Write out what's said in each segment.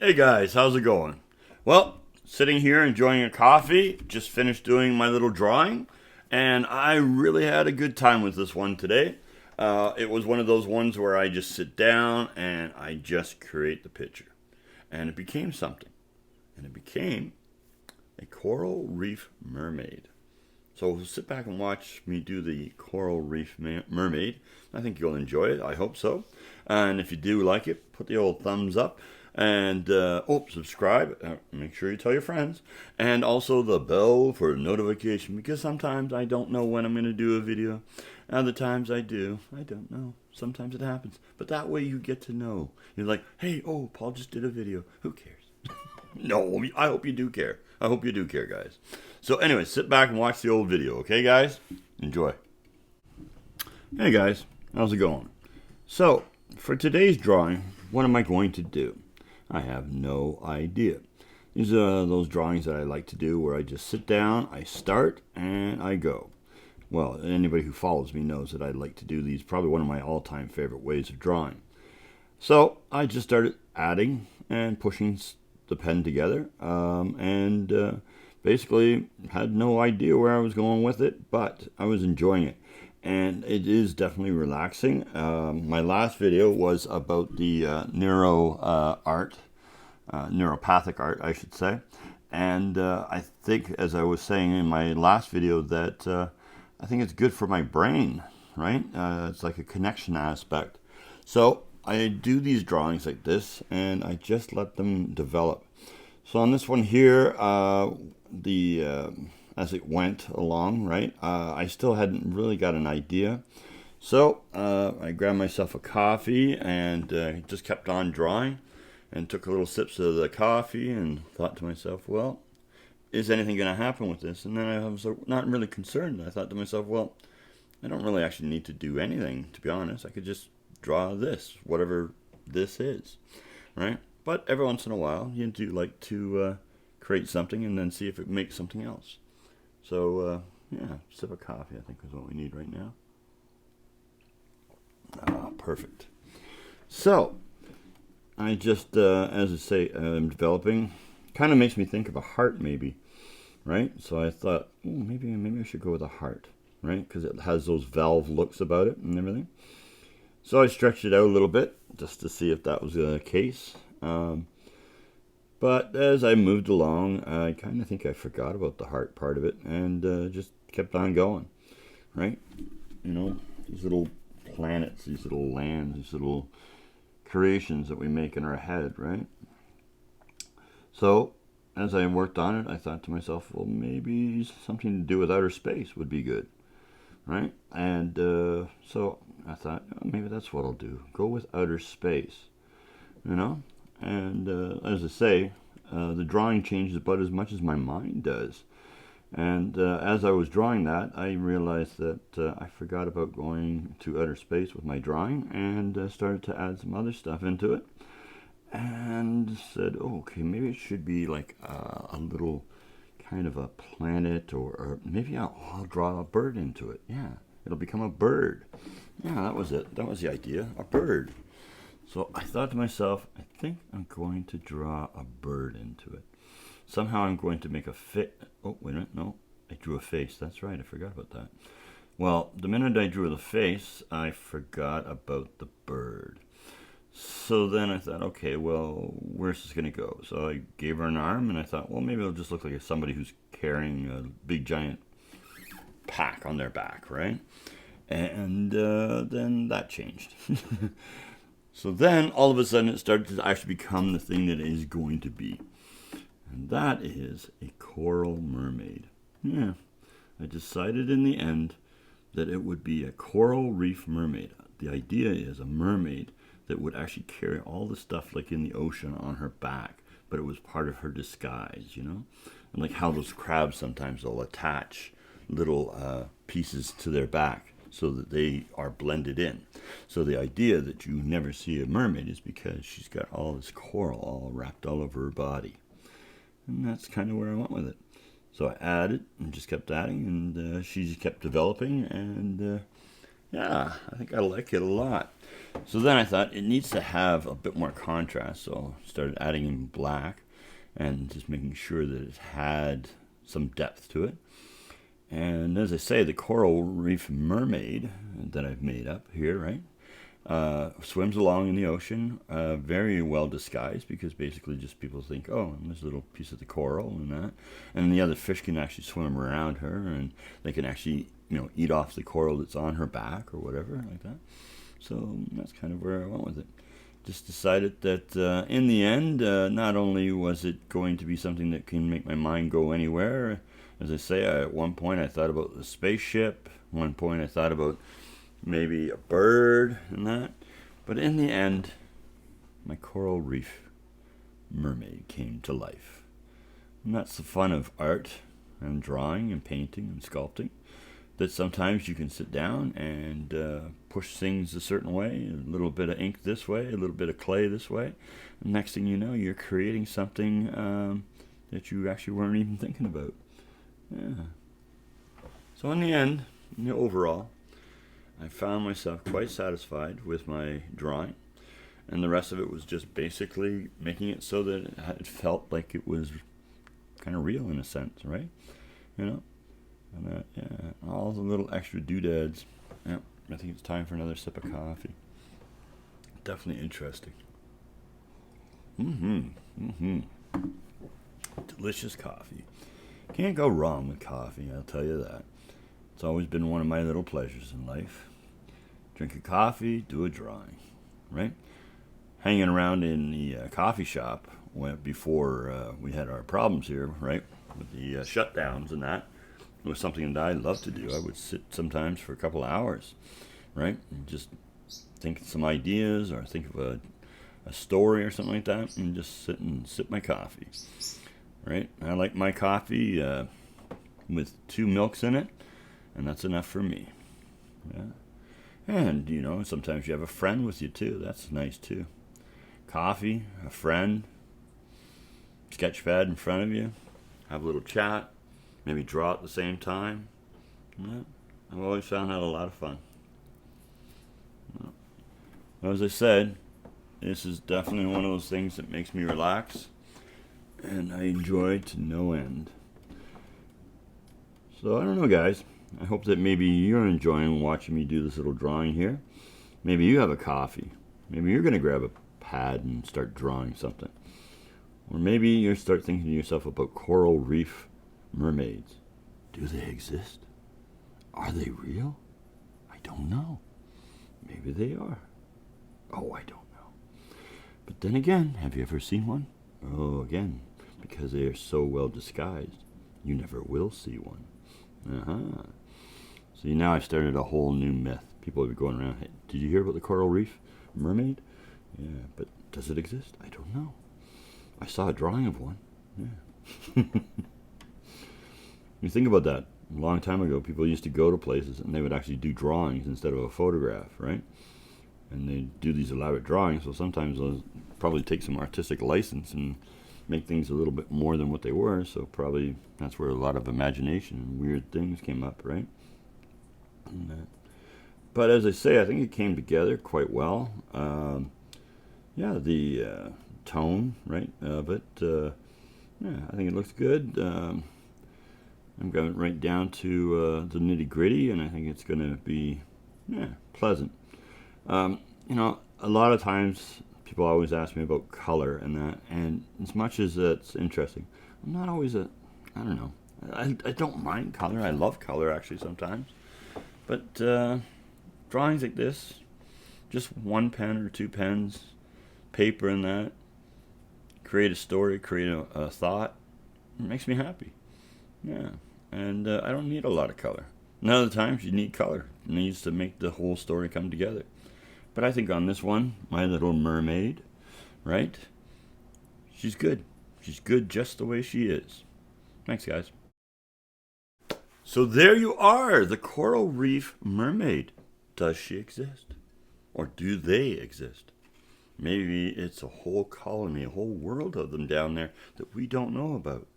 Hey guys, how's it going? Well, sitting here enjoying a coffee, just finished doing my little drawing, and I really had a good time with this one today. It was one of those ones where I just sit down and I just create the picture. And it became something. And it became a coral reef mermaid. So sit back and watch me do the coral reef mermaid. I think you'll enjoy it. I hope so. And if you do like it, put the old thumbs up. And subscribe. Make sure you tell your friends. And also the bell for notification, because sometimes I don't know when I'm going to do a video. Other times I do. I don't know. Sometimes it happens. But that way you get to know. You're like, hey, Paul just did a video. Who cares? No, I hope you do care. I hope you do care, guys. So anyway, sit back and watch the old video. Okay, guys? Enjoy. Hey, guys. How's it going? So, for today's drawing, what am I going to do? I have no idea. These are those drawings that I like to do where I just sit down, I start, and I go. Well, anybody who follows me knows that I like to do these, probably one of my all-time favorite ways of drawing. So I just started adding and pushing the pen together, and basically had no idea where I was going with it, but I was enjoying it. And it is definitely relaxing. My last video was about the neuropathic art, I should say. And I think, as I was saying in my last video, that I think it's good for my brain, right? It's like a connection aspect. So I do these drawings like this, and I just let them develop. So on this one here, as it went along, right, I still hadn't really got an idea. So I grabbed myself a coffee and just kept on drawing and took a little sips of the coffee and thought to myself, well, is anything going to happen with this? And then I was not really concerned. I thought to myself, well, I don't really actually need to do anything, to be honest. I could just draw this, whatever this is, right? But every once in a while, you do like to create something and then see if it makes something else. So, yeah, sip of coffee, I think is what we need right now. Perfect. So, I just, as I say, I'm developing. Kind of makes me think of a heart, maybe, right? So I thought, maybe I should go with a heart, right? Because it has those valve looks about it and everything. So I stretched it out a little bit just to see if that was the case. But as I moved along, I kind of think I forgot about the heart part of it and just kept on going, right? You know, these little planets, these little lands, these little creations that we make in our head, right? So as I worked on it, I thought to myself, well, maybe something to do with outer space would be good, right? And so I thought, maybe that's what I'll do. Go with outer space, you know? And as I say, the drawing changes about as much as my mind does. And as I was drawing that, I realized that I forgot about going to outer space with my drawing and started to add some other stuff into it. And said, okay, maybe it should be like a little kind of a planet, or maybe I'll draw a bird into it. Yeah, it'll become a bird. Yeah, that was it. That was the idea, a bird. So I thought to myself, I think I'm going to draw a bird into it. Somehow I'm going to make a fit. Oh, wait a minute. No, I drew a face. That's right. I forgot about that. Well, the minute I drew the face, I forgot about the bird. So then I thought, okay, well, where's this going to go? So I gave her an arm, and I thought, well, maybe it'll just look like somebody who's carrying a big, giant pack on their back, right? And then that changed. So then, all of a sudden, it started to actually become the thing that it is going to be. And that is a coral mermaid. Yeah, I decided in the end that it would be a coral reef mermaid. The idea is a mermaid that would actually carry all the stuff like in the ocean on her back, but it was part of her disguise, you know? And like how those crabs sometimes will attach little pieces to their back so that they are blended in. So the idea that you never see a mermaid is because she's got all this coral all wrapped all over her body. And that's kind of where I went with it. So I added and just kept adding, and she just kept developing, and Yeah, I think I like it a lot. So then I thought it needs to have a bit more contrast, so I started adding in black and just making sure that it had some depth to it. And as I say, the Coral Reef Mermaid that I've made up here, right, swims along in the ocean, very well disguised, because basically just people think, oh, and there's a little piece of the coral and that, and the other fish can actually swim around her, and they can actually, eat off the coral that's on her back or whatever like that. So that's kind of where I went with it. Just decided that in the end, not only was it going to be something that can make my mind go anywhere, as I say, at one point I thought about the spaceship, one point I thought about maybe a bird and that, but in the end, my Coral Reef Mermaid came to life. And that's the fun of art and drawing and painting and sculpting, that sometimes you can sit down and push things a certain way, a little bit of ink this way, a little bit of clay this way, and next thing you know, you're creating something that you actually weren't even thinking about. Yeah. So in the end, overall, I found myself quite satisfied with my drawing, and the rest of it was just basically making it so that it felt like it was kind of real in a sense, right? And all the little extra doodads. Yeah, I think it's time for another sip of coffee. Definitely interesting. Delicious coffee. Can't go wrong with coffee, I'll tell you that. It's always been one of my little pleasures in life. Drink a coffee, do a drawing, right? Hanging around in the coffee shop before we had our problems here, right? With the shutdowns and that. It was something that I loved to do. I would sit sometimes for a couple of hours, right? And just think of some ideas or think of a story or something like that, and just sit and sip my coffee, right? I like my coffee with 2 milks in it, and that's enough for me. Yeah. And, sometimes you have a friend with you too. That's nice too. Coffee, a friend, sketch pad in front of you, have a little chat, maybe draw at the same time. Yeah. I've always found that a lot of fun. Well, as I said, this is definitely one of those things that makes me relax, and I enjoy to no end. So I don't know, guys. I hope that maybe you're enjoying watching me do this little drawing here. Maybe you have a coffee. Maybe you're going to grab a pad and start drawing something. Or maybe you start thinking to yourself about coral reef mermaids. Do they exist? Are they real? I don't know. Maybe they are. Oh, I don't know. But then again, have you ever seen one? Oh, again, because they are so well disguised, you never will see one. See, now I've started a whole new myth. People will be going around, hey, did you hear about the Coral Reef Mermaid? Yeah, but does it exist? I don't know. I saw a drawing of one. Yeah. You think about that. A long time ago, people used to go to places and they would actually do drawings instead of a photograph, right? And they'd do these elaborate drawings, so sometimes they'll probably take some artistic license and make things a little bit more than what they were, so probably that's where a lot of imagination and weird things came up, right? But as I say, I think it came together quite well. Yeah, the tone, right, of it, yeah, I think it looks good. I'm going right down to the nitty-gritty, and I think it's going to be, pleasant. A lot of times people always ask me about color and that, and as much as it's interesting, I'm not always I don't know. I don't mind color. I love color, actually, sometimes. But drawings like this, just 1 pen or 2 pens, paper and that, create a story, create a thought, it makes me happy. Yeah, and I don't need a lot of color. And other times you need color. It needs to make the whole story come together. But I think on this one, my little mermaid, right? She's good. She's good just the way she is. Thanks, guys. So there you are, the Coral Reef Mermaid. Does she exist? Or do they exist? Maybe it's a whole colony, a whole world of them down there that we don't know about.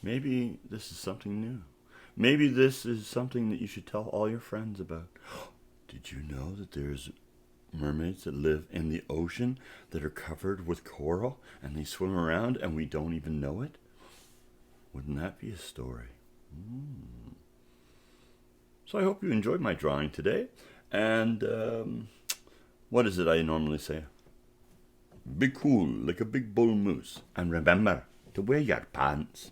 Maybe this is something new. Maybe this is something that you should tell all your friends about. Did you know that there's mermaids that live in the ocean that are covered with coral and they swim around and we don't even know it? Wouldn't that be a story? So I hope you enjoyed my drawing today. And what is it I normally say? Be cool like a big bull moose. And remember to wear your pants.